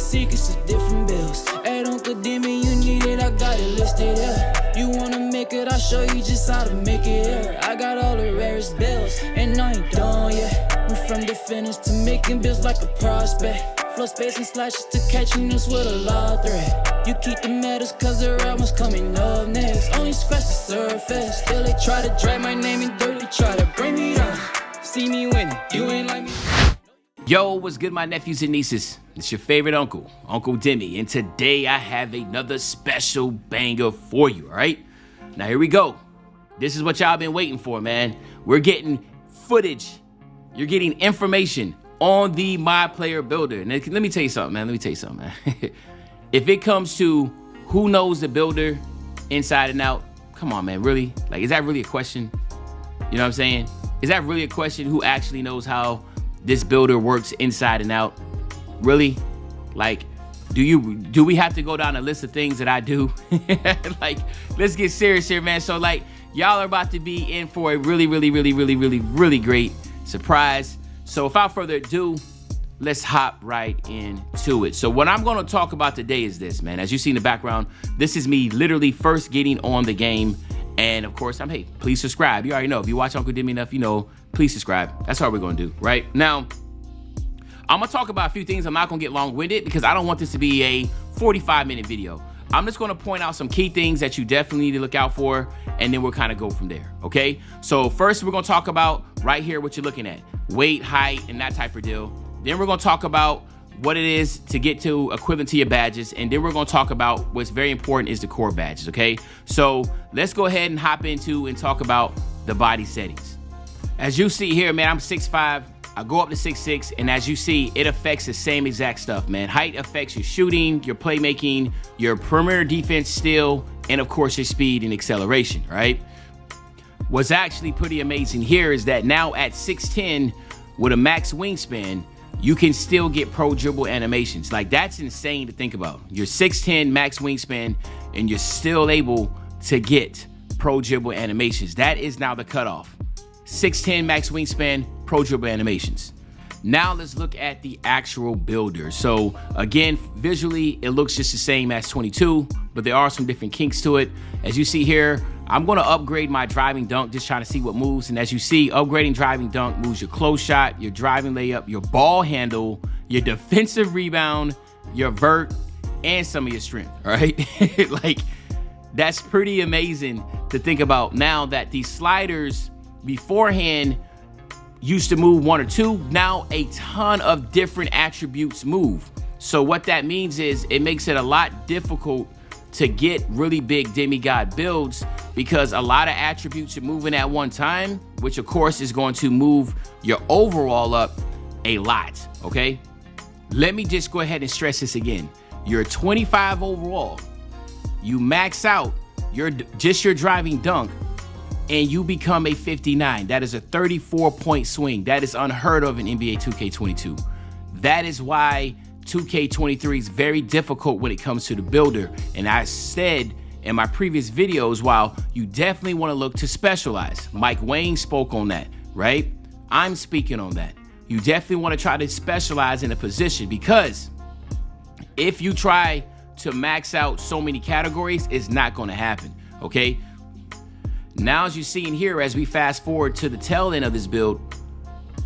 secrets of different bills. Hey, don't condemn me, you need it, I got it listed, yeah. You wanna make it, I'll show you just how to make it, yeah. I got all the rarest bills, and I ain't done yet. Went from the finish to making bills like a prospect. Flow space and slashes to catching us with a law threat. You keep the medals cause the right one's coming up next. Only scratch the surface. Still they try to drag my name in dirt. They try to bring me down. See me winning, you ain't like me. Yo, what's good, my nephews and nieces? It's your favorite uncle, Uncle Demi, and today I have another special banger for you, all right? Now here we go. This is what y'all been waiting for, man. We're getting footage. You're getting information on the Myplayer builder. And let me tell you something, man. If it comes to who knows the builder inside and out, come on, man, really? Like, is that really a question? You know what I'm saying? Is that really a question? Who actually knows how this builder works inside and out? Really? Like, do we have to go down a list of things that I do? Like, let's get serious here, man. So, like, y'all are about to be in for a really great surprise. So without further ado, let's hop right into it. So what I'm going to talk about today is this, man. As you see in the background, this is me literally first getting on the game. And of course, hey, please subscribe. You already know. If you watch Uncle Demi enough, you know, please subscribe. That's all we're going to do, right? Now, I'm going to talk about a few things. I'm not going to get long-winded because I don't want this to be a 45-minute video. I'm just going to point out some key things that you definitely need to look out for, and then we'll kind of go from there, okay? So first, we're going to talk about right here what you're looking at. Weight, height, and that type of deal. Then we're going to talk about what it is to get to equivalent to your badges. And then we're going to talk about what's very important is the core badges, okay? So let's go ahead and hop into and talk about the body settings. As you see here, man, I'm 6'5". I go up to 6'6", and as you see, it affects the same exact stuff, man. Height affects your shooting, your playmaking, your perimeter defense still, and of course your speed and acceleration, right? What's actually pretty amazing here is that now at 6'10", with a max wingspan, you can still get pro dribble animations. Like, that's insane to think about. You're 6'10", max wingspan, and you're still able to get pro dribble animations. That is now the cutoff. 6'10", max wingspan, pro dribble animations. Now let's look at the actual builder. So again, visually, it looks just the same as 22, but there are some different kinks to it. As you see here, I'm gonna upgrade my driving dunk, just trying to see what moves. And as you see, upgrading driving dunk moves your close shot, your driving layup, your ball handle, your defensive rebound, your vert, and some of your strength, all right? Like, that's pretty amazing to think about now that these sliders beforehand used to move one or two. Now a ton of different attributes move. So what that means is it makes it a lot difficult to get really big demigod builds because a lot of attributes are moving at one time, which of course is going to move your overall up a lot, okay? Let me just go ahead and stress this again. You're 25 overall. You max out your driving dunk, and you become a 59. That is a 34-point swing. That is unheard of in NBA 2K22. That is why 2K23 is very difficult when it comes to the builder. And I said in my previous videos, while you definitely want to look to specialize. Mike Wayne spoke on that, right? I'm speaking on that. You definitely want to try to specialize in a position because if you try to max out so many categories, it's not going to happen, okay? Now, as you see in here, as we fast forward to the tail end of this build,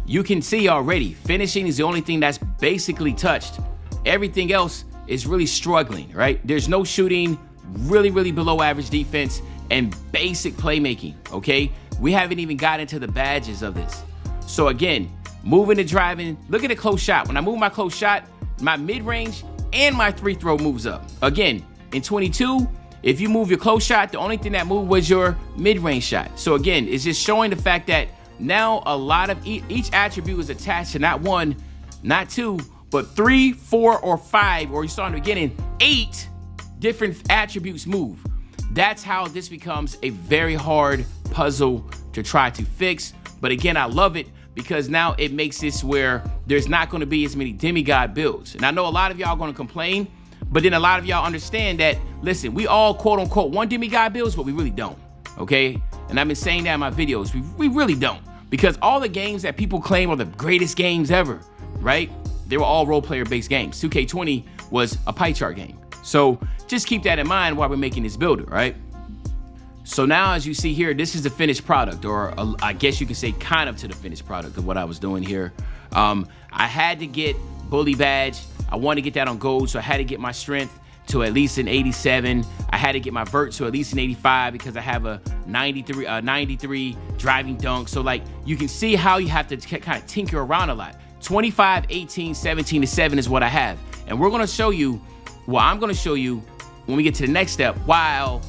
you can see already finishing is the only thing that's basically touched. Everything else is really struggling, right? There's no shooting, really below average defense, and basic playmaking, okay? We haven't even got into the badges of this. So again, moving and driving, look at the close shot. When I move my close shot, my mid-range and my free throw moves up. Again, in 22, if you move your close shot, the only thing that moved was your mid-range shot. So again, it's just showing the fact that now a lot of each attribute is attached to not one, not two, but 3, 4, or 5, or you saw in the beginning, 8 different attributes move. That's how this becomes a very hard puzzle to try to fix. But again, I love it because now it makes this where there's not going to be as many demigod builds. And I know a lot of y'all are going to complain, but then a lot of y'all understand that, listen, we all quote unquote want demigod builds, but we really don't, okay? And I've been saying that in my videos, we really don't. Because all the games that people claim are the greatest games ever, right? They were all role player based games. 2K20 was a pie chart game. So just keep that in mind while we're making this builder, right? So now, as you see here, this is the finished product, or I guess you can say kind of to the finished product of what I was doing here. I had to get bully badge. I wanted to get that on gold, so I had to get my strength to at least an 87. I had to get my vert to at least an 85 because I have a 93 driving dunk. So like you can see how you have to kind of tinker around a lot. 25, 18, 17, and 7 is what I have. And we're gonna show you, well, I'm gonna show you when we get to the next step, while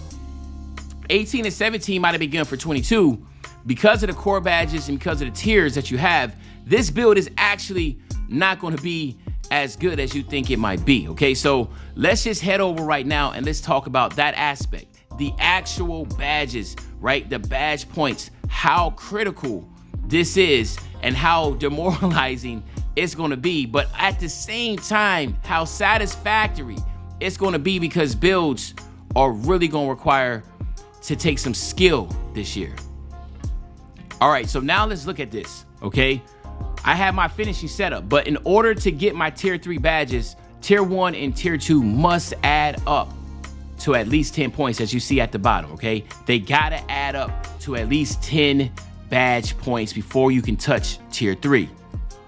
18 and 17 might have been good for 22, because of the core badges and because of the tiers that you have, this build is actually not gonna be as good as you think it might be, okay? So let's just head over right now and let's talk about that aspect. The actual badges, right? The badge points, how critical this is and how demoralizing it's gonna be, but at the same time, how satisfactory it's gonna be, because builds are really gonna require to take some skill this year. All right, so now let's look at this, okay? I have my finishing setup, but in order to get my tier 3 badges, tier 1 and tier 2 must add up to at least 10 points, as you see at the bottom, okay? They gotta add up to at least 10 badge points before you can touch tier 3.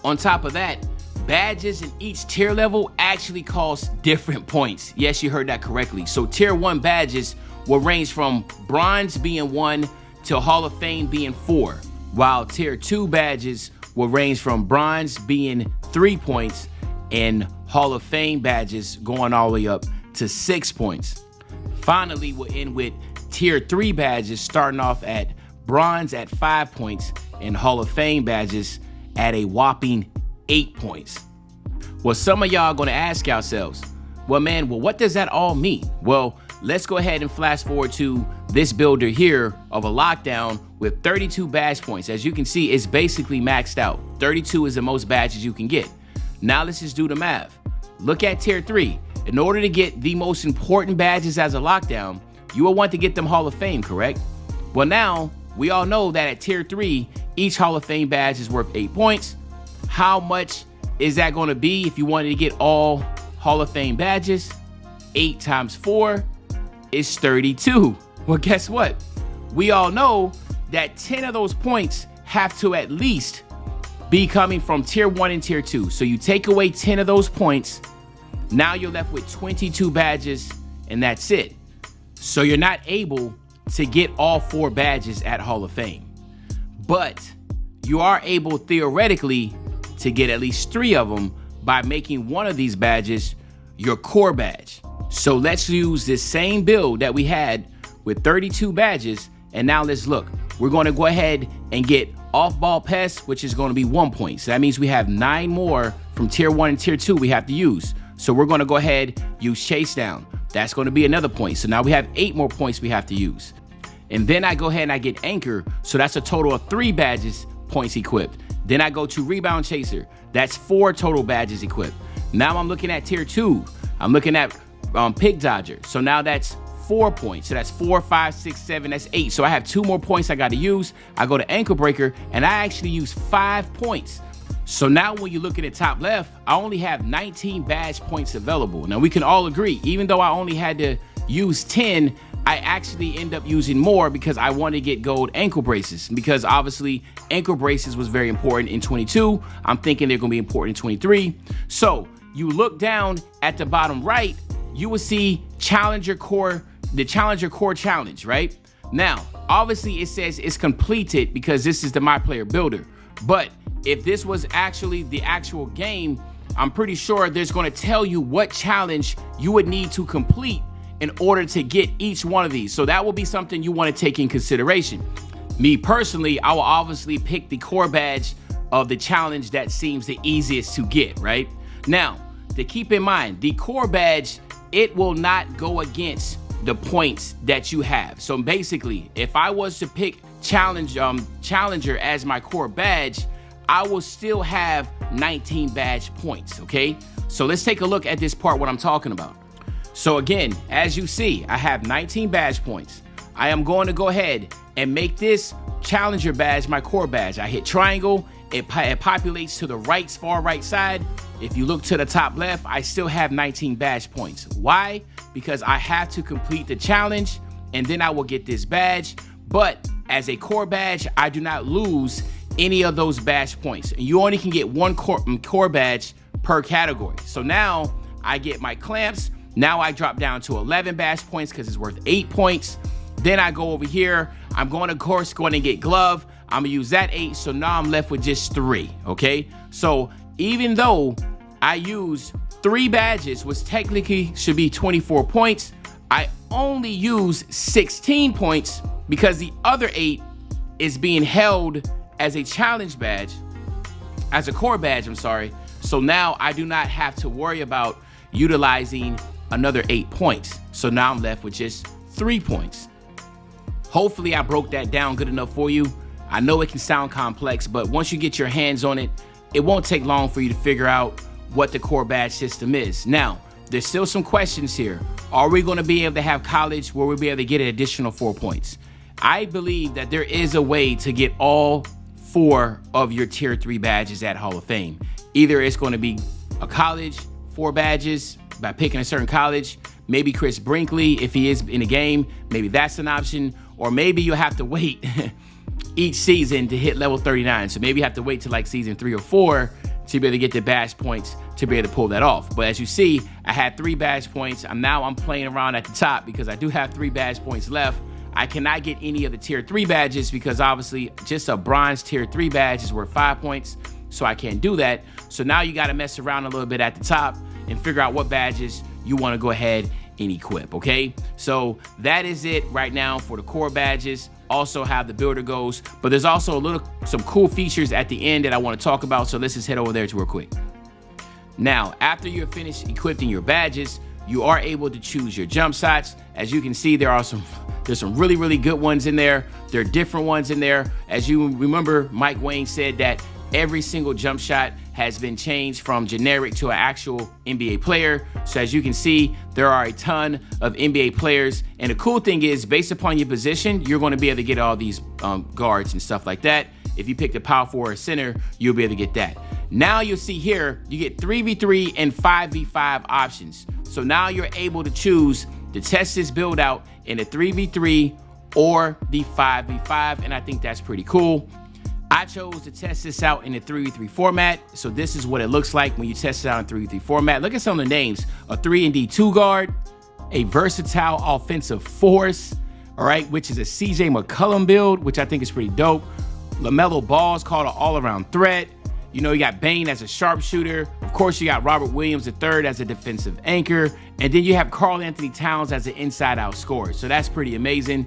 On top of that, badges in each tier level actually cost different points. Yes, you heard that correctly. So tier 1 badges will range from bronze being 1 to Hall of Fame being 4, while tier 2 badges will range from bronze being 3 points and Hall of Fame badges going all the way up to 6 points. Finally, we'll end with tier 3 badges starting off at bronze at 5 points and Hall of Fame badges at a whopping 8 points. Well, some of y'all gonna ask yourselves, well, man, what does that all mean? Well, let's go ahead and flash forward to this builder here of a lockdown with 32 badge points. As you can see, it's basically maxed out. 32 is the most badges you can get. Now let's just do the math. Look at tier 3. In order to get the most important badges as a lockdown, you will want to get them Hall of Fame, correct? Well, now we all know that at tier 3, each Hall of Fame badge is worth 8 points. How much is that going to be if you wanted to get all Hall of Fame badges? 8 times 4 is 32. Well, guess what? We all know that 10 of those points have to at least be coming from tier 1 and tier 2. So you take away 10 of those points, now you're left with 22 badges, and that's it. So you're not able to get all 4 badges at Hall of Fame. But you are able, theoretically, to get at least 3 of them by making one of these badges your core badge. So let's use this same build that we had with 32 badges, and now let's look. We're going to go ahead and get off-ball pest, which is going to be 1 point. So that means we have 9 more from tier 1 and tier 2 we have to use. So we're going to go ahead, use chase down. That's going to be another point. So now we have 8 more points we have to use. And then I go ahead and I get anchor. So that's a total of 3 badges points equipped. Then I go to rebound chaser. That's 4 total badges equipped. Now I'm looking at tier 2. I'm looking at pick dodger. So now that's 4 points. So that's 4, 5, 6, 7, that's 8. So I have 2 more points I got to use. I go to ankle breaker and I actually use 5 points. So now when you look at the top left, I only have 19 badge points available. Now we can all agree, even though I only had to use 10, I actually end up using more because I want to get gold ankle braces, because obviously ankle braces was very important in 22. I'm thinking they're going to be important in 23. So you look down at the bottom right, you will see Challenger Core, the Challenger Core Challenge, right? Now, obviously it says it's completed because this is the Myplayer builder. But if this was actually the actual game, I'm pretty sure there's going to tell you what challenge you would need to complete in order to get each one of these. So that will be something you want to take in consideration. Me personally, I will obviously pick the core badge of the challenge that seems the easiest to get, right? Now, to keep in mind, the core badge, it will not go against the points that you have. So basically, if I was to pick Challenger as my core badge, I will still have 19 badge points, okay? So let's take a look at this part, what I'm talking about. So again, as you see, I have 19 badge points. I am going to go ahead and make this Challenger badge my core badge. I hit triangle, it populates to the far right side. if you look to the top left, I still have 19 badge points. Why? Because I have to complete the challenge and then I will get this badge. But as a core badge, I do not lose any of those badge points. And you only can get one core badge per category. So now I get my clamps. Now I drop down to 11 badge points because it's worth 8 points. Then I go over here. I'm going to, of course, going to get glove. I'm gonna use that 8. So now I'm left with just 3, okay? So even though I use 3 badges, which technically should be 24 points, I only use 16 points because the other 8 is being held as a challenge badge, as a core badge, I'm sorry. So now I do not have to worry about utilizing another 8 points. So now I'm left with just 3 points. Hopefully I broke that down good enough for you. I know it can sound complex, but once you get your hands on it, it won't take long for you to figure out what the core badge system is. Now, there's still some questions here. Are we gonna be able to have college where we'll be able to get an additional 4 points? I believe that there is a way to get all 4 of your tier 3 badges at Hall of Fame. Either it's gonna be a college, 4 badges by picking a certain college, maybe Chris Brinkley, if he is in a game, maybe that's an option, or maybe you'll have to wait each season to hit level 39. So maybe you have to wait till like season 3 or 4 to be able to get the badge points to be able to pull that off. But as you see, I had 3 badge points. I'm playing around at the top because I do have 3 badge points left. I cannot get any of the tier 3 badges because obviously just a bronze tier 3 badge is worth 5 points. So I can't do that. So now you got to mess around a little bit at the top and figure out what badges you want to go ahead and equip, okay? So that is it right now for the core badges. Also have the builder goals, but there's also some cool features at the end that I want to talk about. So let's just head over there to real quick. Now, after you're finished equipping your badges, you are able to choose your jump shots. As you can see, there's some really, really good ones in there. There are different ones in there. As you remember, Mike Wayne said that every single jump shot has been changed from generic to an actual NBA player. So as you can see, there are a ton of NBA players. And the cool thing is, based upon your position, you're going to be able to get all these guards and stuff like that. If you pick the power forward or center, you'll be able to get that. Now you'll see here, you get 3v3 and 5v5 options. So now you're able to choose to test this build out in the 3v3 or the 5v5. And I think that's pretty cool. I chose to test this out in the 3v3 format. So this is what it looks like when you test it out in 3v3 format. Look at some of the names: a 3-and-D2 guard, a versatile offensive force, all right, which is a CJ McCollum build, which I think is pretty dope. LaMelo Ball is called an all-around threat. You know, you got Bane as a sharpshooter. Of course, you got Robert Williams III as a defensive anchor. And then you have Karl Anthony Towns as an inside-out scorer. So that's pretty amazing.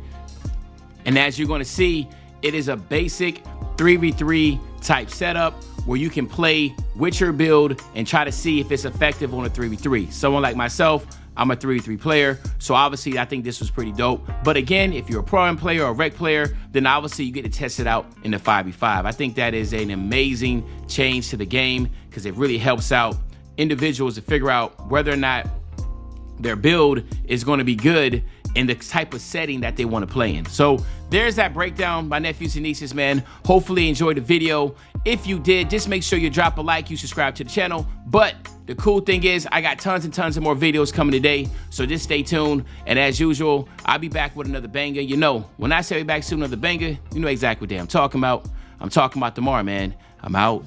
And as you're going to see, it is a basic 3v3 type setup where you can play with your build and try to see if it's effective on a 3v3. Someone like myself, I'm a 3v3 player, so obviously I think this was pretty dope. But again, if you're a pro player or a rec player, then obviously you get to test it out in the 5v5. I think that is an amazing change to the game because it really helps out individuals to figure out whether or not their build is going to be good in the type of setting that they want to play in. So there's that breakdown, my nephews and nieces, man. Hopefully you enjoyed the video. If you did, just make sure you drop a like, you subscribe to the channel. But the cool thing is I got tons and tons of more videos coming today, so just stay tuned. And as usual, I'll be back with another banger. You know, when I say back soon, another banger, you know exactly what day I'm talking about. I'm talking about tomorrow, man. I'm out.